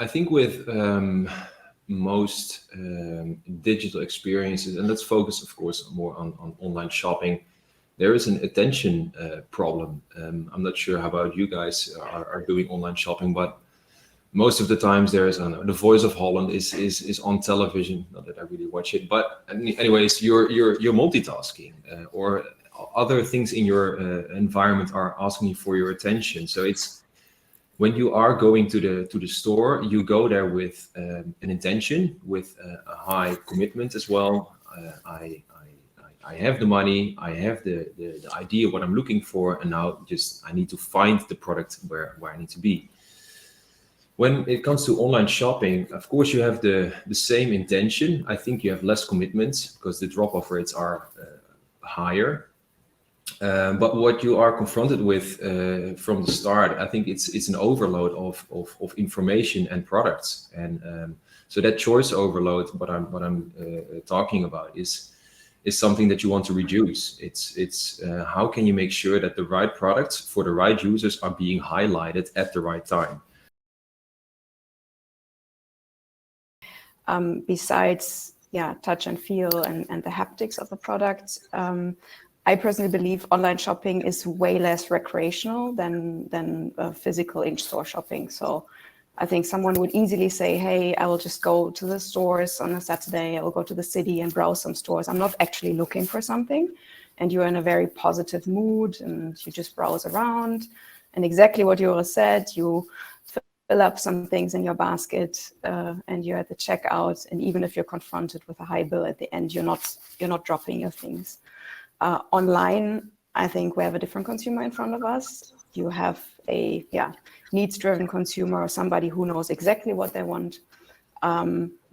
I think with most digital experiences, and let's focus, of course, more on online shopping, there is an attention problem. I'm not sure how about you guys are doing online shopping, but most of the times there's the Voice of Holland is on television. Not that I really watch it, but anyways, you're multitasking, or other things in your environment are asking you for your attention. So it's when you are going to the store, you go there with an intention, with a high commitment as well. I have the money, I have the idea what I'm looking for, and now just I need to find the product where I need to be. When it comes to online shopping, of course, you have the same intention. I think you have less commitments because the drop-off rates are higher. But what you are confronted with from the start, I think it's an overload of information and products, and so that choice overload, what I'm talking about, is something that you want to reduce. It's how can you make sure that the right products for the right users are being highlighted at the right time. Besides, touch and feel and the haptics of the product, I personally believe online shopping is way less recreational than physical in-store shopping. So I think someone would easily say, hey, I will just go to the stores on a Saturday, I will go to the city and browse some stores. I'm not actually looking for something. And you're in a very positive mood and you just browse around. And exactly what Joris said, you fill up some things in your basket and you're at the checkout. And even if you're confronted with a high bill at the end, you're not dropping your things. Online, I think we have a different consumer in front of us. You have a needs-driven consumer or somebody who knows exactly what they want.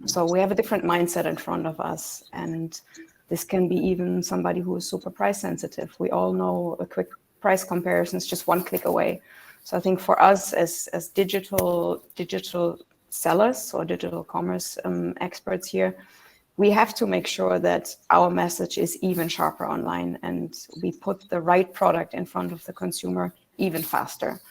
So we have a different mindset in front of us. And this can be even somebody who is super price sensitive. We all know a quick price comparison is just one click away. So I think for us as digital sellers or digital commerce experts here, we have to make sure that our message is even sharper online and we put the right product in front of the consumer even faster.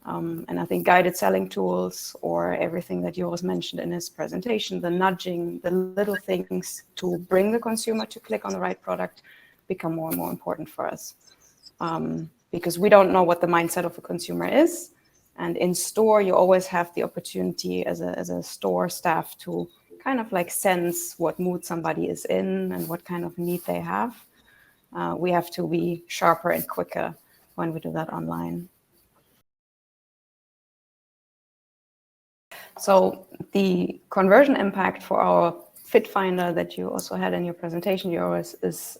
And I think guided selling tools or everything that Joris mentioned in his presentation, the nudging, the little things to bring the consumer to click on the right product become more and more important for us. Because we don't know what the mindset of a consumer is. And in store, you always have the opportunity as a store staff to kind of like sense what mood somebody is in and what kind of need they have. We have to be sharper and quicker when we do that online. So the conversion impact for our fit finder that you also had in your presentation, Joris, is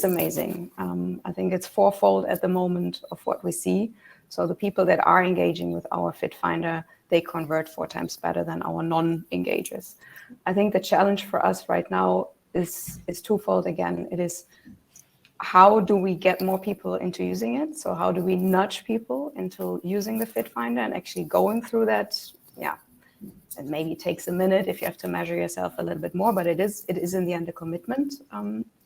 amazing. I think it's fourfold at the moment of what we see. So the people that are engaging with our fit finder, they convert 4 times better than our non-engagers. I think the challenge for us right now is twofold again. It is how do we get more people into using it? So how do we nudge people into using the fit finder and actually going through that? It maybe takes a minute if you have to measure yourself a little bit more, but it is in the end a commitment.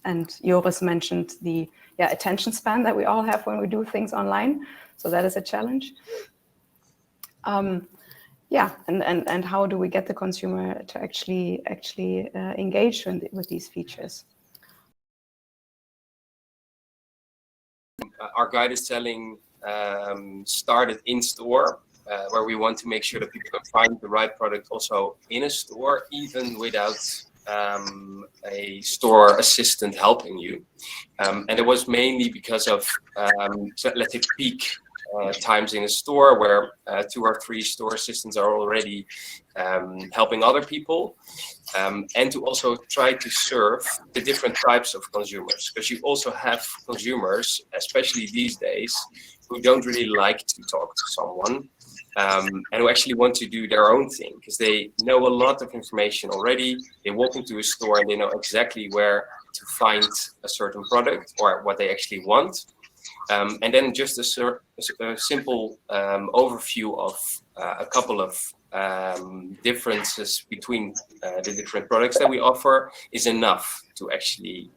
And Joris mentioned the attention span that we all have when we do things online. So that is a challenge. And how do we get the consumer to actually engage with these features? Our guided selling started in store, where we want to make sure that people can find the right product also in a store, even without a store assistant helping you. And it was mainly because of, let's say, peak times in a store where 2 or 3 store assistants are already helping other people, and to also try to serve the different types of consumers, because you also have consumers, especially these days, who don't really like to talk to someone, and who actually want to do their own thing because they know a lot of information already. They walk into a store and they know exactly where to find a certain product or what they actually want. And then just a simple overview of a couple of differences between the different products that we offer is enough to actually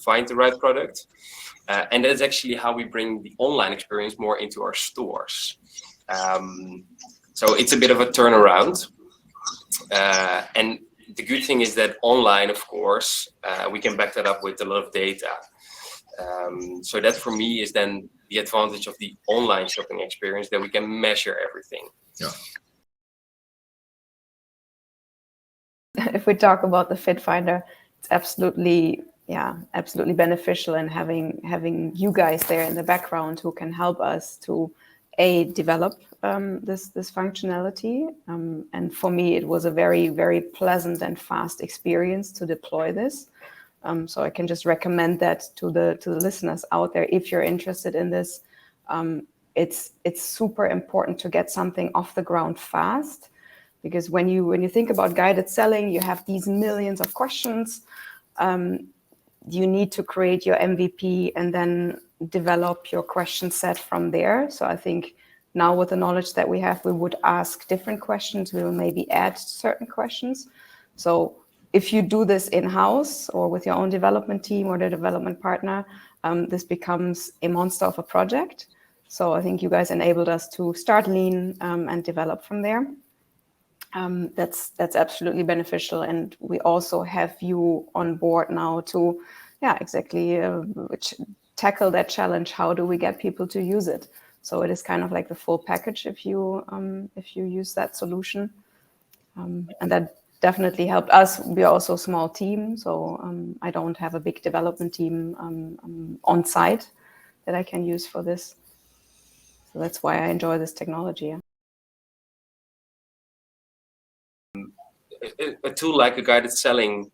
find the right product. And that's actually how we bring the online experience more into our stores. So it's a bit of a turnaround. And the good thing is that online, of course, we can back that up with a lot of data. So that for me is then the advantage of the online shopping experience, that we can measure everything. Yeah. If we talk about the Fit Finder, it's absolutely beneficial in having you guys there in the background who can help us to develop this functionality. And for me, it was a very, very pleasant and fast experience to deploy this. So I can just recommend that to the listeners out there. If you're interested in this, it's super important to get something off the ground fast, because when you think about guided selling, you have these millions of questions. You need to create your MVP and then develop your question set from there. So I think now with the knowledge that we have, we would ask different questions. We will maybe add certain questions. So if you do this in-house or with your own development team or the development partner, this becomes a monster of a project. So I think you guys enabled us to start lean and develop from there. That's absolutely beneficial. And we also have you on board now to, exactly tackle that challenge. How do we get people to use it? So it is kind of like the full package if you use that solution. And that definitely helped us. We are also a small team, so I don't have a big development team on site that I can use for this. So that's why I enjoy this technology. A tool like a guided selling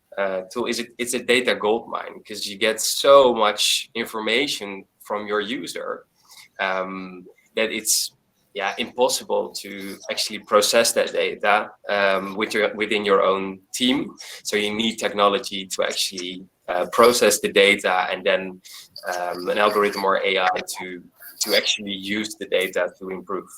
tool it's a data gold mine, because you get so much information from your user that it's impossible to actually process that data within your own team. So you need technology to actually process the data, and then an algorithm or AI to actually use the data to improve.